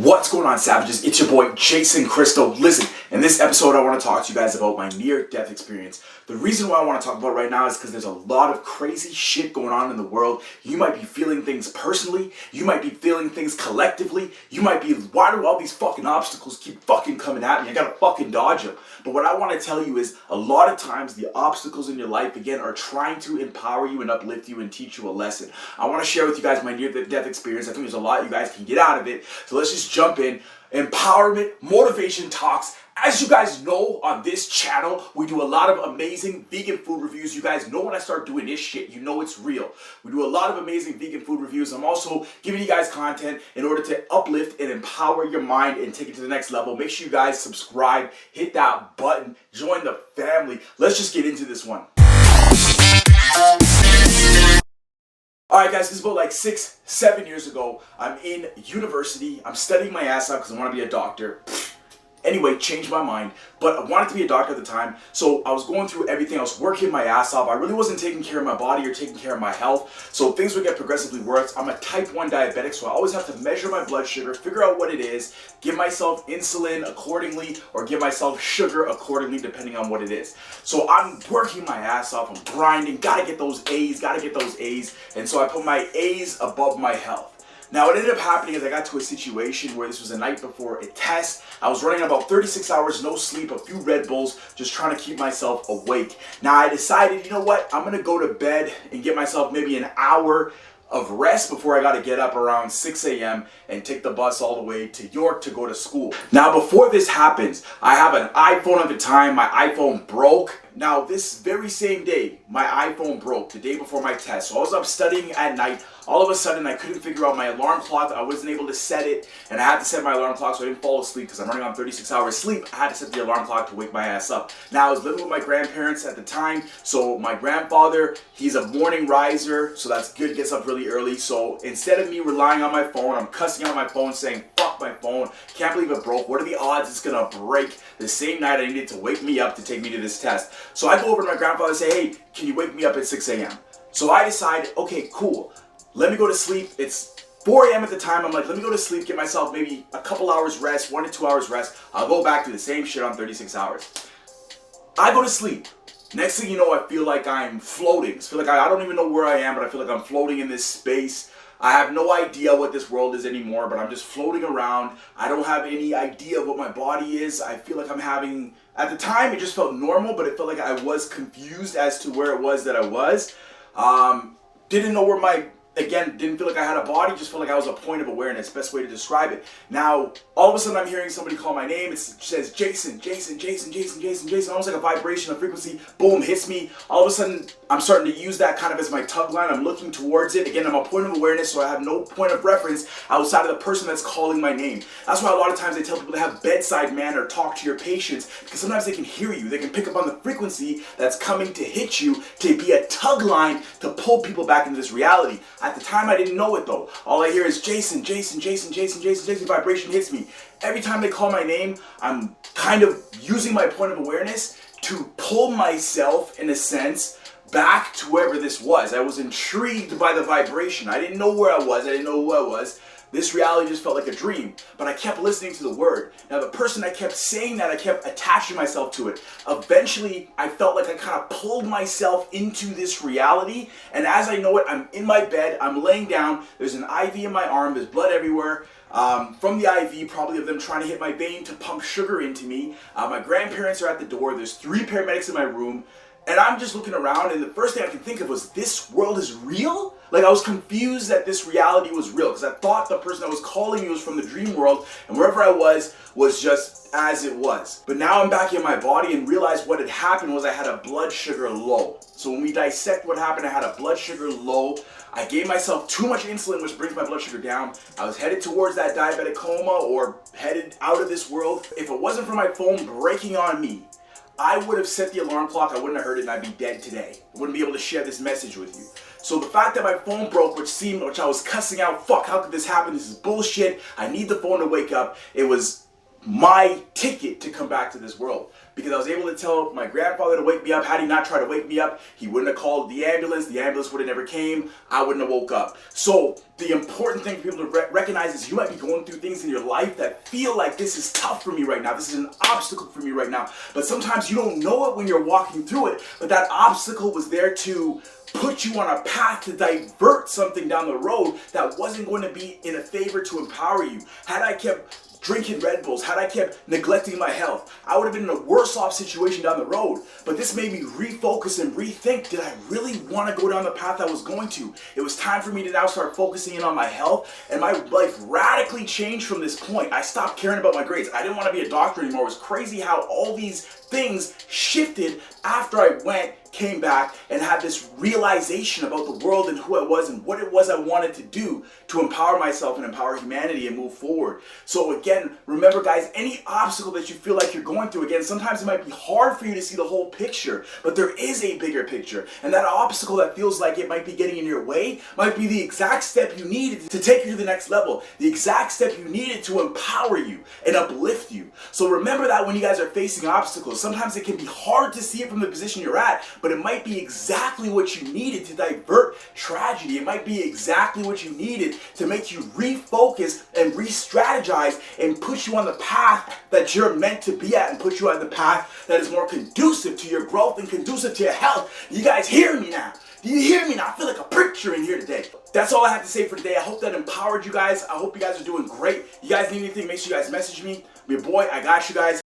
What's going on, savages? It's your boy Jason Christo. Listen, in this episode I want to talk to you guys about my near-death experience. The reason why I want to talk about it right now is because there's a lot of crazy shit going on in the world. You might be feeling things personally, you might be feeling things collectively, you might be, why do all these fucking obstacles keep fucking coming at me? I gotta fucking dodge them. But what I want to tell you is, a lot of times the obstacles in your life, again, are trying to empower you and uplift you and teach you a lesson. I want to share with you guys my near-death experience. I think there's a lot you guys can get out of it. So let's just jump in. Empowerment, motivation talks. As you guys know, on this channel, we do a lot of amazing vegan food reviews. You guys know when I start doing this shit, you know it's real. We do a lot of amazing vegan food reviews. I'm also giving you guys content in order to uplift and empower your mind and take it to the next level. Make sure you guys subscribe, hit that button, join the family. Let's just get into this one. Alright guys, this is about like 6-7 years ago. I'm in university. I'm studying my ass off because I want to be a doctor. Anyway, changed my mind, but I wanted to be a doctor at the time, so I was going through everything. I was working my ass off. I really wasn't taking care of my body or taking care of my health, so things would get progressively worse. I'm a type 1 diabetic, so I always have to measure my blood sugar, figure out what it is, give myself insulin accordingly, or give myself sugar accordingly, depending on what it is. So I'm working my ass off, I'm grinding, gotta get those A's, and so I put my A's above my health. Now, what ended up happening is I got to a situation where this was the night before a test. I was running about 36 hours, no sleep, a few Red Bulls, just trying to keep myself awake. Now, I decided, you know what? I'm going to go to bed and get myself maybe an hour of rest before I got to get up around 6 a.m. and take the bus all the way to York to go to school. Now, before this happens, I have an iPhone at the time. My iPhone broke. Now, this very same day, my iPhone broke, the day before my test. So I was up studying at night. All of a sudden, I couldn't figure out my alarm clock. I wasn't able to set it, and I had to set my alarm clock so I didn't fall asleep because I'm running on 36 hours sleep. I had to set the alarm clock to wake my ass up. Now, I was living with my grandparents at the time, so my grandfather, he's a morning riser, so that's good, gets up really early. So instead of me relying on my phone, I'm cussing out my phone saying, fuck my phone, can't believe it broke. What are the odds it's gonna break the same night I needed to wake me up to take me to this test? So I go over to my grandfather and say, hey, can you wake me up at 6 a.m.? So I decide, okay, cool. Let me go to sleep. It's 4 a.m. at the time. I'm like, let me go to sleep, get myself maybe a couple hours rest, 1 to 2 hours rest. I'll go back to the same shit on 36 hours. I go to sleep. Next thing you know, I feel like I'm floating. I feel like I don't even know where I am, but I feel like I'm floating in this space. I have no idea what this world is anymore, but I'm just floating around. I don't have any idea of what my body is. I feel like I'm having, at the time, it just felt normal, but it felt like I was confused as to where it was that I was. Didn't know where my, again, didn't feel like I had a body, just felt like I was a point of awareness, best way to describe it. Now, all of a sudden I'm hearing somebody call my name, it says Jason, Jason, Jason, Jason, Jason, Jason, almost like a vibration, a frequency, boom, hits me. All of a sudden, I'm starting to use that kind of as my tug line, I'm looking towards it. Again, I'm a point of awareness, so I have no point of reference outside of the person that's calling my name. That's why a lot of times I tell people to have bedside manner, talk to your patients, because sometimes they can hear you, they can pick up on the frequency that's coming to hit you, to be a tug line to pull people back into this reality. At the time, I didn't know it though. All I hear is Jason, Jason, Jason, Jason, Jason, Jason, vibration hits me. Every time they call my name, I'm kind of using my point of awareness to pull myself, in a sense, back to wherever this was. I was intrigued by the vibration. I didn't know where I was. I didn't know who I was. This reality just felt like a dream, but I kept listening to the word. Now, the person that kept saying that, I kept attaching myself to it. Eventually, I felt like I kind of pulled myself into this reality, and as I know it, I'm in my bed, I'm laying down, there's an IV in my arm, there's blood everywhere. From the IV, probably of them trying to hit my vein to pump sugar into me. My grandparents are at the door, there's 3 paramedics in my room, and I'm just looking around, and the first thing I could think of was, this world is real? Like, I was confused that this reality was real, because I thought the person that was calling me was from the dream world, and wherever I was just as it was. But now I'm back in my body and realized what had happened was I had a blood sugar low. So when we dissect what happened, I had a blood sugar low. I gave myself too much insulin, which brings my blood sugar down. I was headed towards that diabetic coma, or headed out of this world. If it wasn't for my phone breaking on me, I would have set the alarm clock, I wouldn't have heard it, and I'd be dead today. I wouldn't be able to share this message with you. So the fact that my phone broke, which I was cussing out, fuck, how could this happen? This is bullshit. I need the phone to wake up. It was my ticket to come back to this world, because I was able to tell my grandfather to wake me up. Had he not tried to wake me up, he wouldn't have called the ambulance would have never came, I wouldn't have woke up. So the important thing for people to recognize is you might be going through things in your life that feel like this is tough for me right now, this is an obstacle for me right now, but sometimes you don't know it when you're walking through it, but that obstacle was there to put you on a path to divert something down the road that wasn't going to be in a favor to empower you. Had I kept drinking Red Bulls, had I kept neglecting my health, I would have been in a worse off situation down the road. But this made me refocus and rethink, did I really want to go down the path I was going to? It was time for me to now start focusing in on my health, and my life radically changed from this point. I stopped caring about my grades. I didn't want to be a doctor anymore. It was crazy how all these things shifted after I came back and had this realization about the world and who I was and what it was I wanted to do to empower myself and empower humanity and move forward. So again, remember guys, any obstacle that you feel like you're going through, again, sometimes it might be hard for you to see the whole picture, but there is a bigger picture. And that obstacle that feels like it might be getting in your way might be the exact step you needed to take you to the next level, the exact step you needed to empower you and uplift you. So remember that when you guys are facing obstacles, sometimes it can be hard to see it from the position you're at, but it might be exactly what you needed to divert tragedy. It might be exactly what you needed to make you refocus and re-strategize and put you on the path that you're meant to be at and put you on the path that is more conducive to your growth and conducive to your health. You guys hear me now? Do you hear me now? I feel like a preacher in here today. That's all I have to say for today. I hope that empowered you guys. I hope you guys are doing great. You guys need anything, make sure you guys message me. I'm your boy. I got you guys.